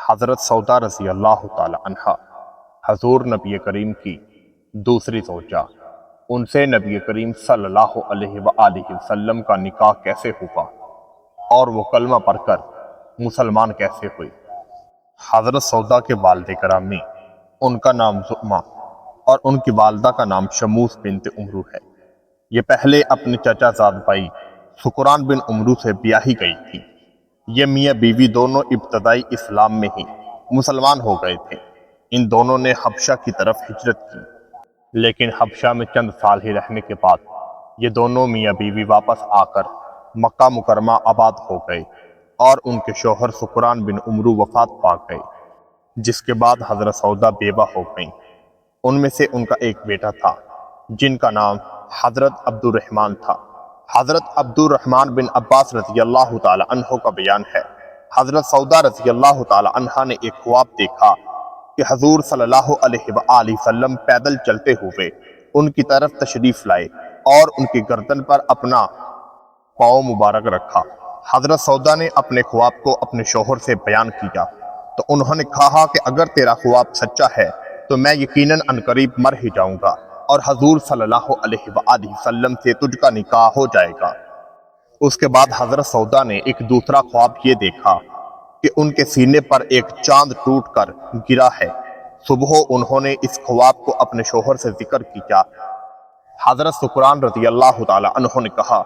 حضرت سودا رضی اللہ تعالی عنہا حضور نبی کریم کی دوسری زوجہ، ان سے نبی کریم صلی اللہ علیہ وآلہ وسلم کا نکاح کیسے ہوا اور وہ کلمہ پڑھ کر مسلمان کیسے ہوئی۔ حضرت سودا کے والد گرامی، ان کا نام زؤمہ اور ان کی والدہ کا نام شموس بنت عمرو ہے۔ یہ پہلے اپنے چچا زاد بھائی سکران بن عمرو سے بیاہی گئی تھی۔ یہ میاں بیوی دونوں ابتدائی اسلام میں ہی مسلمان ہو گئے تھے۔ ان دونوں نے حبشہ کی طرف ہجرت کی، لیکن حبشہ میں چند سال ہی رہنے کے بعد یہ دونوں میاں بیوی واپس آ کر مکہ مکرمہ آباد ہو گئے اور ان کے شوہر سکران بن عمرو وفات پا گئے، جس کے بعد حضرت سودا بیوہ ہو گئیں۔ ان میں سے ان کا ایک بیٹا تھا جن کا نام حضرت عبد الرحمن تھا۔ حضرت عبد الرحمن بن عباس رضی اللہ تعالی عنہ کا بیان ہے، حضرت سودا رضی اللہ تعالی عنہ نے ایک خواب دیکھا کہ حضور صلی اللہ علیہ وآلہ وسلم پیدل چلتے ہوئے ان کی طرف تشریف لائے اور ان کی گردن پر اپنا پاؤں مبارک رکھا۔ حضرت سودا نے اپنے خواب کو اپنے شوہر سے بیان کیا تو انہوں نے کہا کہ اگر تیرا خواب سچا ہے تو میں یقیناً عنقریب مر ہی جاؤں گا اور حضور صلی اللہ علیہ وآلہ وسلم سے تجھ کا نکاح ہو جائے گا۔ اس کے بعد حضرت سودا نے ایک دوسرا خواب یہ دیکھا کہ ان کے سینے پر ایک چاند ٹوٹ کر گرا ہے۔ صبح انہوں نے اس خواب کو اپنے شوہر سے ذکر کیا۔ حضرت سکران رضی اللہ تعالی عنہ نے کہا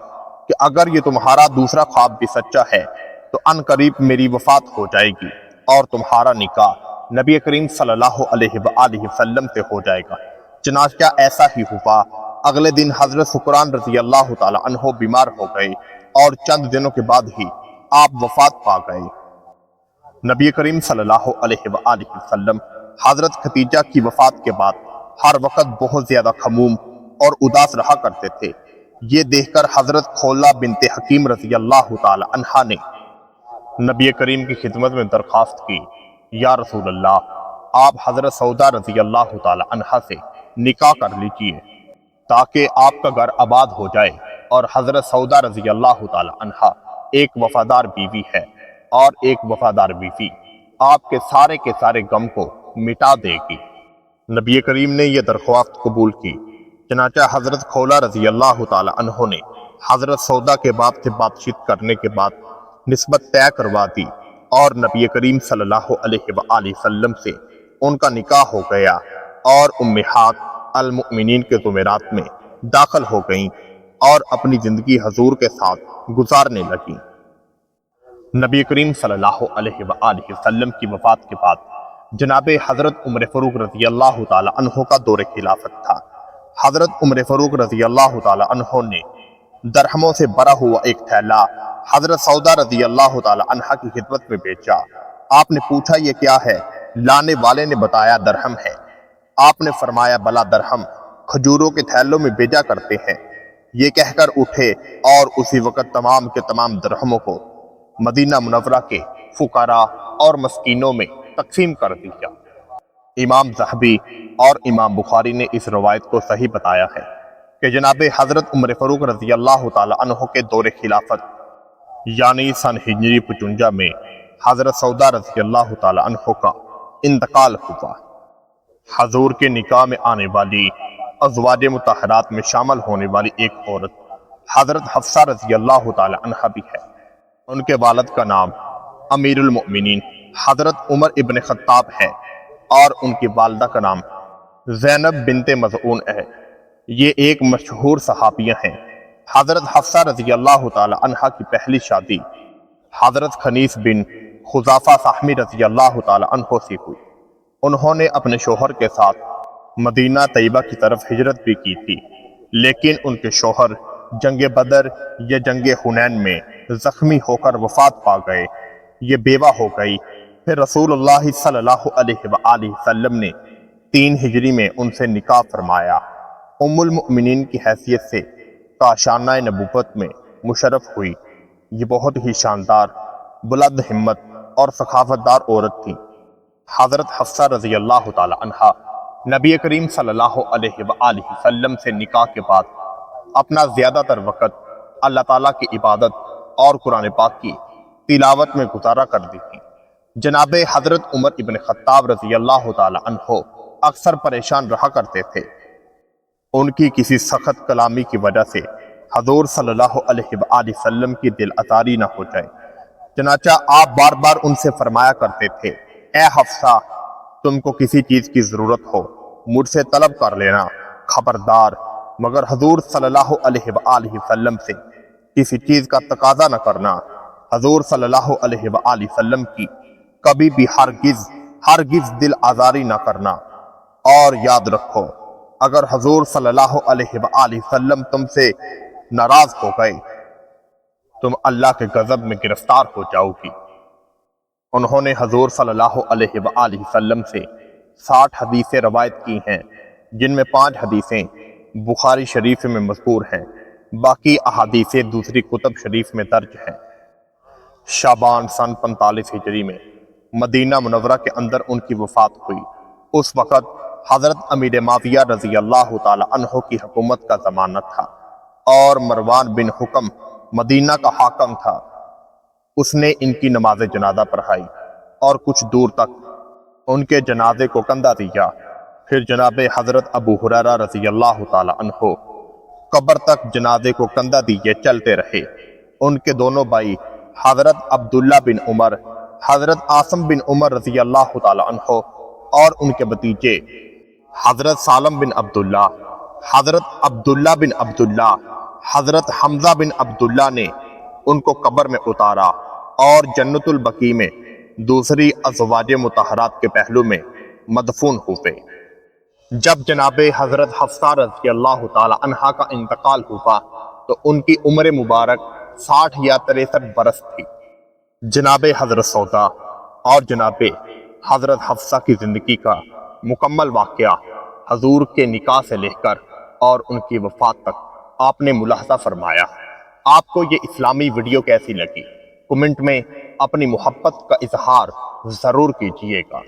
کہ اگر یہ تمہارا دوسرا خواب بھی سچا ہے تو عنقریب میری وفات ہو جائے گی اور تمہارا نکاح نبی کریم صلی اللہ علیہ وآلہ وسلم سے ہو جائے گا۔ چنانچہ ایسا ہی ہوا۔ اگلے دن حضرت سکران رضی اللہ تعالی عنہ بیمار ہو گئے اور چند دنوں کے بعد ہی آپ وفات پا گئے۔ نبی کریم صلی اللہ علیہ وآلہ وسلم حضرت خدیجہ کی وفات کے بعد ہر وقت بہت زیادہ خموم اور اداس رہا کرتے تھے۔ یہ دیکھ کر حضرت خولہ بنت حکیم رضی اللہ تعالی عنہا نے نبی کریم کی خدمت میں درخواست کی، یا رسول اللہ، آپ حضرت سودا رضی اللہ تعالی عنہا سے نکاح کر لیجئے تاکہ آپ کا گھر آباد ہو جائے، اور حضرت سودا رضی اللہ تعالی عنہا ایک وفادار بیوی ہے اور ایک وفادار بیوی آپ کے سارے غم کو مٹا دے گی۔ نبی کریم نے یہ درخواست قبول کی۔ چنانچہ حضرت خولہ رضی اللہ تعالی عنہ نے حضرت سودا کے باپ سے بات چیت کرنے کے بعد نسبت طے کروا دی اور نبی کریم صلی اللہ علیہ وآلہ وسلم سے ان کا نکاح ہو گیا اور امہات المؤمنین کے زمرات میں داخل ہو گئیں اور اپنی زندگی حضور کے ساتھ گزارنے لگیں۔ نبی کریم صلی اللہ علیہ وآلہ وسلم کی وفات کے بعد جناب حضرت عمر فاروق رضی اللہ تعالی عنہ کا دور خلافت تھا۔ حضرت عمر فاروق رضی اللہ تعالی عنہ نے درہموں سے بھرا ہوا ایک تھیلا حضرت سودا رضی اللہ تعالی عنہ کی خدمت میں بیچا۔ آپ نے پوچھا یہ کیا ہے؟ لانے والے نے بتایا درہم ہے۔ آپ نے فرمایا بلا درہم کھجوروں کے تھیلوں میں بھیجا کرتے ہیں۔ یہ کہہ کر اٹھے اور اسی وقت تمام کے تمام درہموں کو مدینہ منورہ کے فقراء اور مسکینوں میں تقسیم کر دیا۔ امام ذہبی اور امام بخاری نے اس روایت کو صحیح بتایا ہے کہ جناب حضرت عمر فاروق رضی اللہ تعالی عنہ کے دور خلافت یعنی سن ہجری 55 میں حضرت سودا رضی اللہ تعالی عنہ کا انتقال ہوا۔ حضور کے نکاح میں آنے والی ازواج مطہرات میں شامل ہونے والی ایک عورت حضرت حفصہ رضی اللہ تعالی عنہ بھی ہے۔ ان کے والد کا نام امیر المؤمنین حضرت عمر ابن خطاب ہے اور ان کی والدہ کا نام زینب بنت مظعون ہے۔ یہ ایک مشہور صحابیہ ہیں۔ حضرت حفصہ رضی اللہ تعالی عنہ کی پہلی شادی حضرت خنیس بن خزافہ سہمی رضی اللہ تعالی عنہ سے ہوئی۔ انہوں نے اپنے شوہر کے ساتھ مدینہ طیبہ کی طرف ہجرت بھی کی تھی، لیکن ان کے شوہر جنگ بدر یا جنگ حنین میں زخمی ہو کر وفات پا گئے۔ یہ بیوہ ہو گئی۔ پھر رسول اللہ صلی اللہ علیہ وآلہ وسلم نے 3 ہجری میں ان سے نکاح فرمایا۔ ام المؤمنین کی حیثیت سے کاشانہ نبوت میں مشرف ہوئی۔ یہ بہت ہی شاندار، بلند ہمت اور سخاوت دار عورت تھی۔ حضرت حفصہ رضی اللہ تعالی عنہا نبی کریم صلی اللہ علیہ وآلہ وسلم سے نکاح کے بعد اپنا زیادہ تر وقت اللہ تعالیٰ کی عبادت اور قرآن پاک کی تلاوت میں گزارا کرتی تھیں۔ جناب حضرت عمر ابن خطاب رضی اللہ تعالی عنہ اکثر پریشان رہا کرتے تھے۔ ان کی کسی سخت کلامی کی وجہ سے حضور صلی اللہ علیہ وآلہ وسلم کی دل آزاری نہ ہو جائے، چنانچہ آپ بار بار ان سے فرمایا کرتے تھے، اے حفصہ، تم کو کسی چیز کی ضرورت ہو مجھ سے طلب کر لینا، خبردار مگر حضور صلی اللہ علیہ وآلہ وسلم سے کسی چیز کا تقاضا نہ کرنا، حضور صلی اللہ علیہ وآلہ وسلم کی کبھی بھی ہرگز دل آزاری نہ کرنا، اور یاد رکھو اگر حضور صلی اللہ علیہ وآلہ وسلم تم سے ناراض ہو گئے تم اللہ کے غضب میں گرفتار ہو جاؤ گی۔ انہوں نے حضور صلی اللہ علیہ وآلہ وسلم سے 60 حدیثیں روایت کی ہیں، جن میں 5 حدیثیں بخاری شریف میں مذکور ہیں، باقی احادیثیں دوسری کتب شریف میں درج ہیں۔ شعبان سن 45 ہجری میں مدینہ منورہ کے اندر ان کی وفات ہوئی۔ اس وقت حضرت امیر معاویہ رضی اللہ تعالی عنہ کی حکومت کا زمانہ تھا، اور مروان بن حکم مدینہ کا حاکم تھا۔ اس نے ان کی نماز جنازہ پڑھائی اور کچھ دور تک ان کے جنازے کو کندھا دیا۔ پھر جناب حضرت ابو ہریرہ رضی اللہ تعالی عنہ قبر تک جنازے کو کندھا دیے چلتے رہے۔ ان کے دونوں بھائی حضرت عبداللہ بن عمر، حضرت عاصم بن عمر رضی اللہ تعالی عنہ، اور ان کے بھتیجے حضرت سالم بن عبداللہ، حضرت عبداللہ بن عبداللہ، حضرت حمزہ بن عبداللہ نے ان کو قبر میں اتارا اور جنت البقیع میں دوسری ازواج مطہرات کے پہلو میں مدفون ہوئے۔ جب جناب حضرت حفصہ رضی اللہ تعالی عنہا کا انتقال ہوا تو ان کی عمر مبارک 60 یا 63 برس تھی۔ جناب حضرت سودا اور جناب حضرت حفصہ کی زندگی کا مکمل واقعہ حضور کے نکاح سے لے کر اور ان کی وفات تک آپ نے ملاحظہ فرمایا۔ آپ کو یہ اسلامی ویڈیو کیسی لگی؟ کمنٹ میں اپنی محبت کا اظہار ضرور کیجیے گا۔